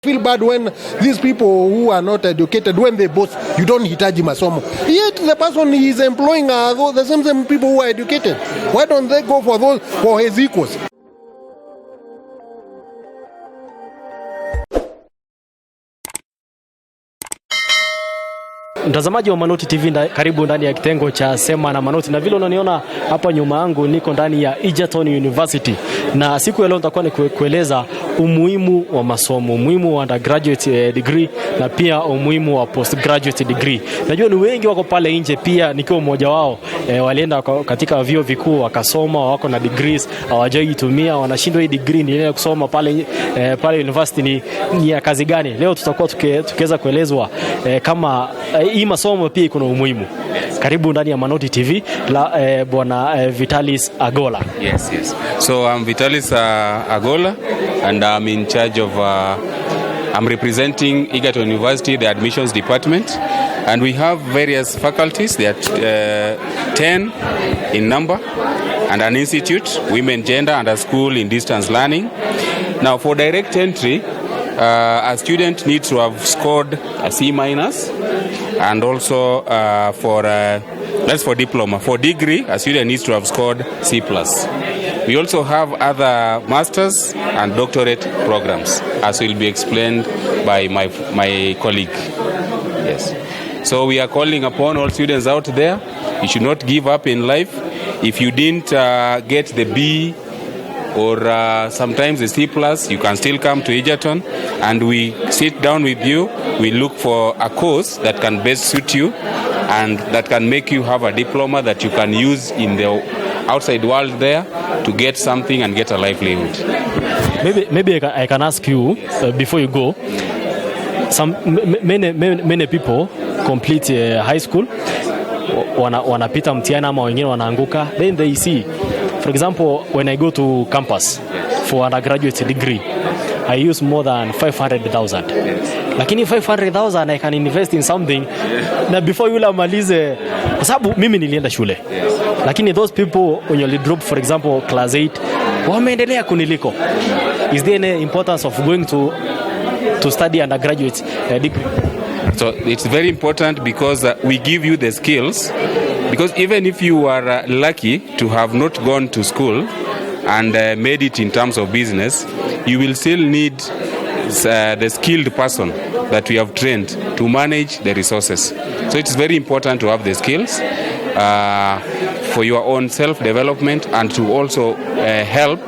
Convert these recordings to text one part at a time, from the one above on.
Feel bad when these people who are not educated, when they boast, you don't hitaji masomo. Yet the person he is employing are the same people who are educated. Why don't they go for his equals? Mtazamaji wa Manoti TV, karibu ndani ya kitengo cha Sema na Manoti, na vile unaniona hapa nyuma yangu niko ndani ya Egerton University, na siku ya leo nitakuwa kueleza umuhimu wa masomo, umuhimu wa undergraduate degree na pia umuhimu wa postgraduate degree. Najua ni wengi wako pale nje, pia nikiwa mmoja wao, walienda katika vyuo vikuu wakasoma, wako na degrees hawajaitumia, wanashindwa hii degree ni kusoma pale university ni ya kazi gani. Leo tutakuwa tukiweza kuelezwa kama hii masomo pia kuna umuhimu. Karibu ndani ya Manoti TV la bwana Vitalis Agola. Yes. So I'm Vitalis Agola, and I'm in charge of I'm representing Egerton University, the admissions department, and we have various faculties. There are 10 in number, and an institute, women, gender, and a school in distance learning. Now for direct entry, a student needs to have scored a C-, and also that's for diploma. For degree, a student needs to have scored C+. We also have other masters and doctorate programs, as will be explained by my colleague. Yes. So we are calling upon all students out there, you should not give up in life. If you didn't get the B or sometimes the C+, you can still come to Egerton, and we sit down with you. We look for a course that can best suit you and that can make you have a diploma that you can use in the outside world there to get something and get a livelihood. Maybe I can ask you before you go. Many people complete high school, wanapita mtihani ama wengine wanaanguka, then they see. For example, when I go to campus for undergraduate degree, I use more than 500,000. Lakini 500,000 I can invest in something. Na before yule amalize, kwa sababu mimi nilienda shule. Lakini those people when you drop, for example, class 8, wameendelea kuniliko. Is there any importance of going to study undergraduate degree? So it's very important because we give you the skills. Because even if you are lucky to have not gone to school and made it in terms of business, you will still need the skilled person that we have trained to manage the resources. So it's very important to have the skills for your own self-development and to also help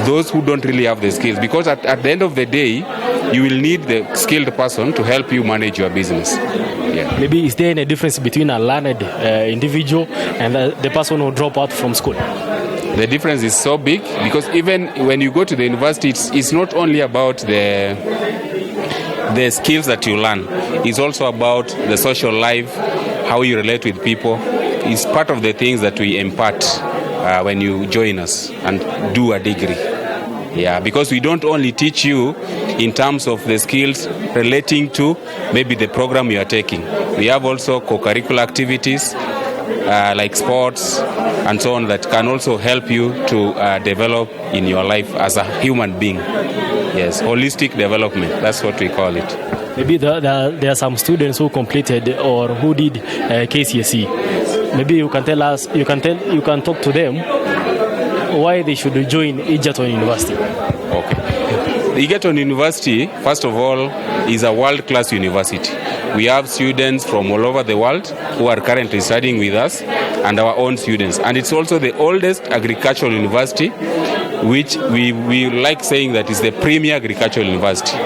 those who don't really have the skills. Because at the end of the day, you will need the skilled person to help you manage your business. Yeah. Maybe is there any difference between a learned individual and the person who drop out from school? The difference is so big because even when you go to the university, it's not only about the skills that you learn. It's also about the social life, how you relate with people. It's part of the things that we impart when you join us and do a degree. Yeah, because we don't only teach you in terms of the skills relating to maybe the program you are taking. We have also co-curricular activities like sports and so on that can also help you to develop in your life as a human being. Yes, holistic development, that's what we call it. Maybe there are some students who completed or who did KCSE. Maybe you can tell us, you can talk to them why they should join Egerton University. Okay. Egerton University, first of all, is a world-class university. We have students from all over the world who are currently studying with us and our own students. And it's also the oldest agricultural university, which we like saying that is the premier agricultural university.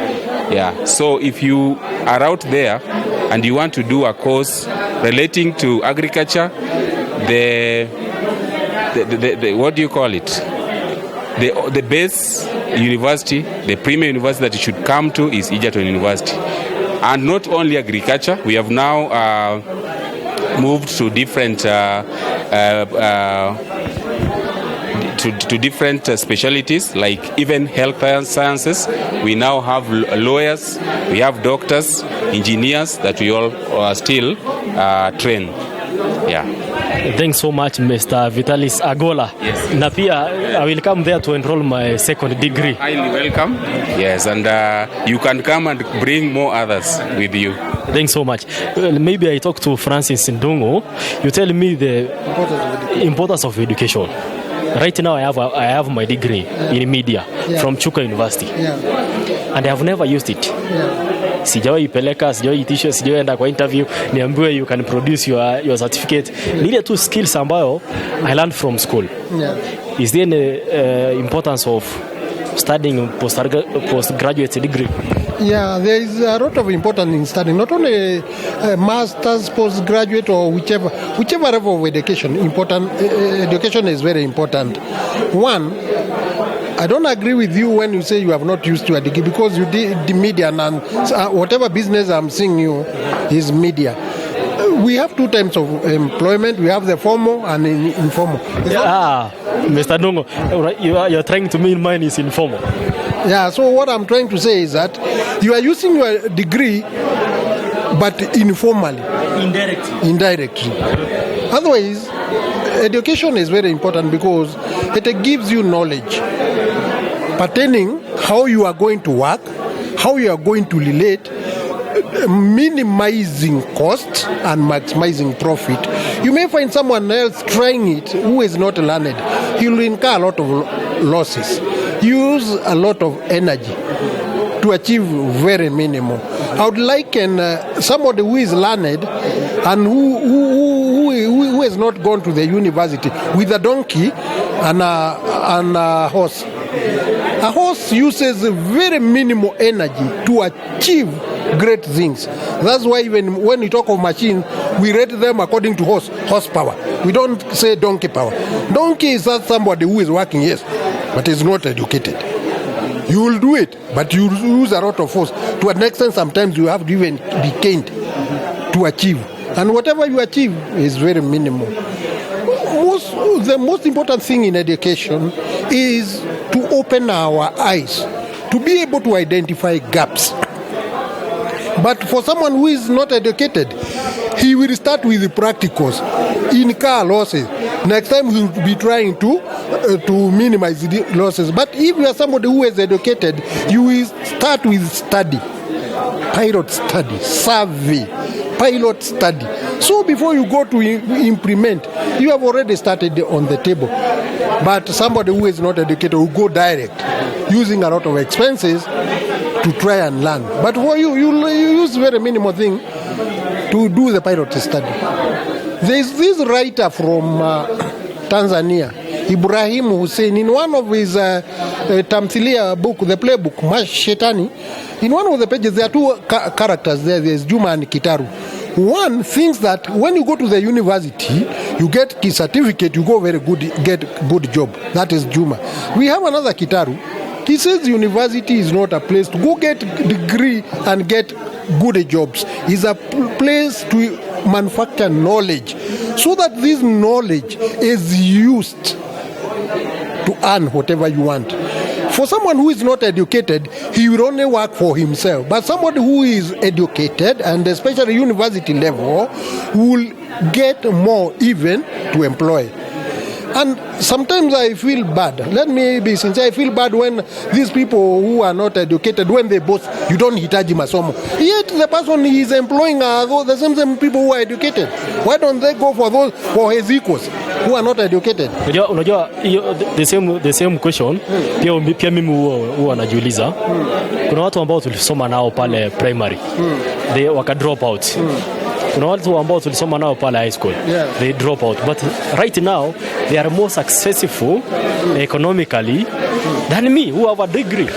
Yeah. So if you are out there and you want to do a course relating to agriculture, the what do you call it? The base university, the premier university that you should come to is Egerton University. And not only agriculture, we have now moved to different to different specialties, like even health sciences. We now have lawyers, we have doctors, engineers that we all still train. Yeah. Thanks so much, Mr. Vitalis Agola. Yes. Na pia, I will come there to enroll my second degree. Highly welcome. Yes, and you can come and bring more others with you. Thanks so much. Well, maybe I talk to Francis Ndungu. You tell me the importance of education. Right now, I have my degree in media from Chuka University, and I have never used it. Sijawahi peleka, sijawahi itisha, sijawahi enda kwa interview niambiwe you can produce your certificate. Ni ile tu skills ambayo I learned from school. Is there any importance of studying postgraduate degree? Yeah, there is a lot of importance in studying, not only a master's, postgraduate, or whichever level of education. Education is very important. One, I don't agree with you when you say you have not used your degree, because you did the media, and whatever business I'm seeing you is media. We have two types of employment. We have the formal and informal. Mr. Ndungu, you're trying to mean mine is informal. Yeah, so what I'm trying to say is that you are using your degree, but informally. Indirectly. Otherwise, education is very important because it gives you knowledge pertaining how you are going to work, how you are going to relate, minimizing costs and maximizing profit. You may find someone else trying it who is not learned. He will incur a lot of losses, use a lot of energy to achieve very minimal. I would like somebody who is learned and who has not gone to the university with a donkey and a horse. A horse uses very minimal energy to achieve great things. That's why even when we talk of machines, we rate them according to horsepower. We don't say donkey power. Donkey is not somebody who is working, yes, but is not educated. You will do it, but you use a lot of force. To an extent, sometimes you have to even be caned to achieve. And whatever you achieve is very minimal. The most important thing in education is to open our eyes, to be able to identify gaps. But for someone who is not educated, he will start with the practicals, incur losses. Next time he will be trying to minimize the losses. But if you are somebody who is educated, you will start with study, pilot study, survey, pilot study. So before you go to implement, you have already started on the table. But somebody who is not educated will go direct, using a lot of expenses to try and learn. But for you use very minimal thing to do the pilot study. There is this writer from Tanzania, Ibrahim Hussein, in one of his Tamthilia book, the playbook, Shetani, in one of the pages there are two characters there. There's Juma and Kitaru. One thinks that when you go to the university, you get a certificate, you go very good, get good job. That is Juma. We have another Kitaru. He says university is not a place to go get degree and get good jobs. It's a place to manufacture knowledge so that this knowledge is used to earn whatever you want. For someone who is not educated, he will only work for himself. But somebody who is educated, and especially university level, will get more even to employ. And sometimes I feel bad. Let me be sincere. I feel bad when these people who are not educated, when they both, you don't hitaji masomo. Yet the person he is employing are the same people who are educated. Why don't they go for his equals who are not educated? Unajua the same question pia mimi huwa najiuliza. Kuna watu ambao tulisoma nao pale primary. They waka drop out. Kuna watu ambao tulisoma nao pale high school. They drop out. But right now they are more successful economically than me who have a degree.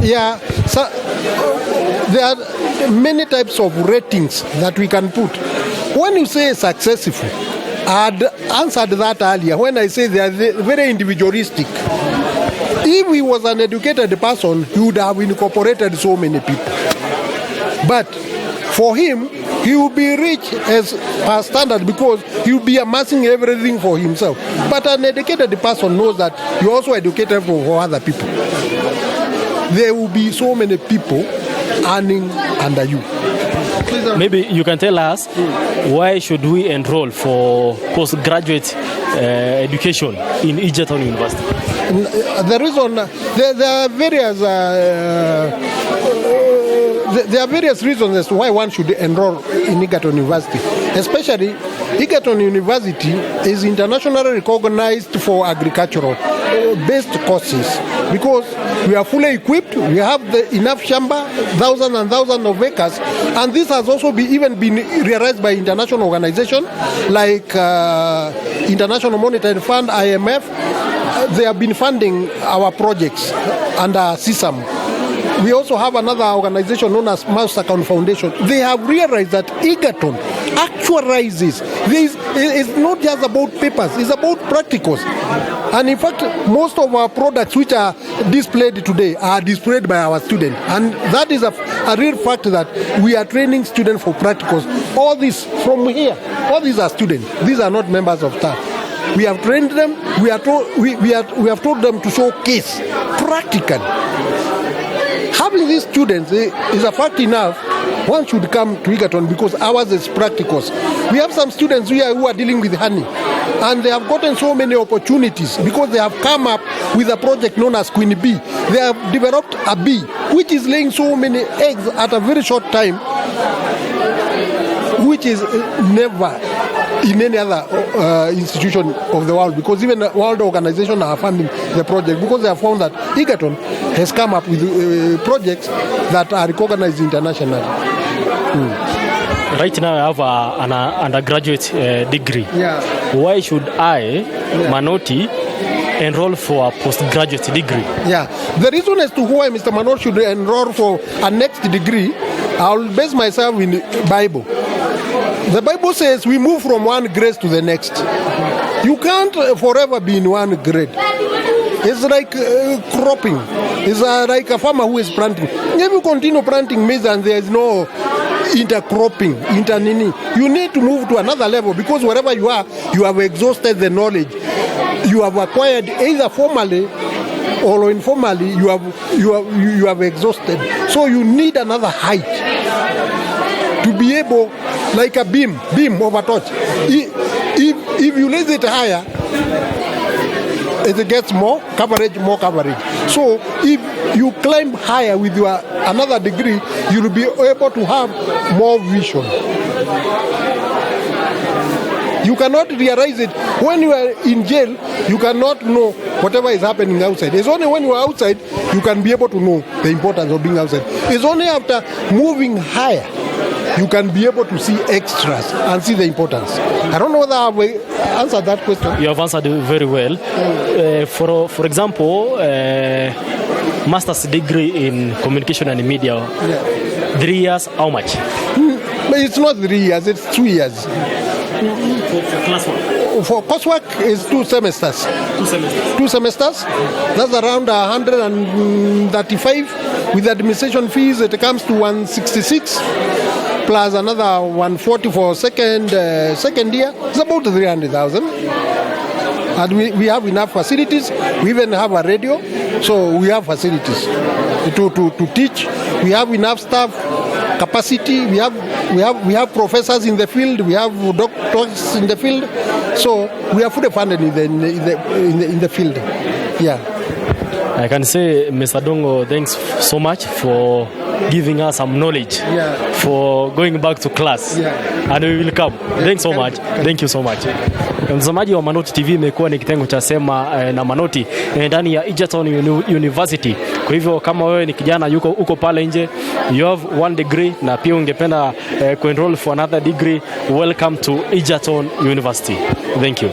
Yeah, so there are many types of ratings that we can put. When you say successful, I had answered that earlier when I say they are very individualistic. If he was an educated person, he would have incorporated so many people. But for him, he will be rich as per standard because he will be amassing everything for himself. But an educated person knows that you also educated for other people. There will be so many people earning under you. Maybe you can tell us why should we enroll for postgraduate education in Egerton University? The reason there are various reasons as to why one should enroll in Egerton University. Especially, Egerton University is internationally recognized for agricultural-based courses because we are fully equipped, we have enough shamba, thousands and thousands of acres, and this has also even been realized by international organizations like International Monetary Fund, IMF. They have been funding our projects under CSAM. We also have another organization known as Mouse Account Foundation. They have realized that Egerton actualizes. It's not just about papers, it's about practicals. And in fact, most of our products which are displayed today are displayed by our students. And that is a real fact that we are training students for practicals. All this from here, all these are students. These are not members of staff. We have trained them, we have told them to showcase practically. Having these students is a fact enough. One should come to Egerton because ours is practicals. We have some students here who are dealing with honey, and they have gotten so many opportunities because they have come up with a project known as Queen Bee. They have developed a bee which is laying so many eggs at a very short time, which is never in any other institution of the world, because even the world organizations are funding the project because they have found that Egerton has come up with projects that are recognized internationally. Right now I have an undergraduate degree. Yeah. Why should I, Manoti, enroll for a postgraduate degree? Yeah. The reason as to why Mr. Manoti should enroll for a next degree, I'll base myself in the Bible. The Bible says we move from one grade to the next. You can't forever be in one grade. It's like cropping. It's like a farmer who is planting. If you continue planting maize and there is no intercropping, you need to move to another level because wherever you are, you have exhausted the knowledge. You have acquired either formally or informally. You have exhausted. So you need another height to be able, like a beam of a torch. If you raise it higher, it gets more coverage. So if you climb higher with your another degree, you'll be able to have more vision. You cannot realize it. When you are in jail, you cannot know whatever is happening outside. It's only when you are outside, you can be able to know the importance of being outside. It's only after moving higher you can be able to see extras and see the importance. I don't know whether I've answered that question. You have answered it very well. For example, master's degree in communication and media, 3 years, how much? But it's not 3 years, it's 2 years. For classwork? For coursework, it's 2 semesters. 2 semesters. That's around 135. With administration fees, it comes to 166. Plus another 140 for second year. It's about 300,000. And we have enough facilities. We even have a radio, so we have facilities to teach. We have enough staff capacity. We have professors in the field. We have doctors in the field. So we are fully funded in the field. Yeah. I can say, Mr. Dongo, thanks so much for giving us some knowledge, for going back to class, and we will come. Thanks so much. Thank you so much. Mtazamaji wa Manoti TV, imekuwa ni kitengo cha sema na Manoti ndani ya Egerton University. Kwa hivyo kama wewe ni kijana uko pale nje, you have 1 degree na pia ungependa kuenroll for another degree, welcome to Egerton University. Thank you.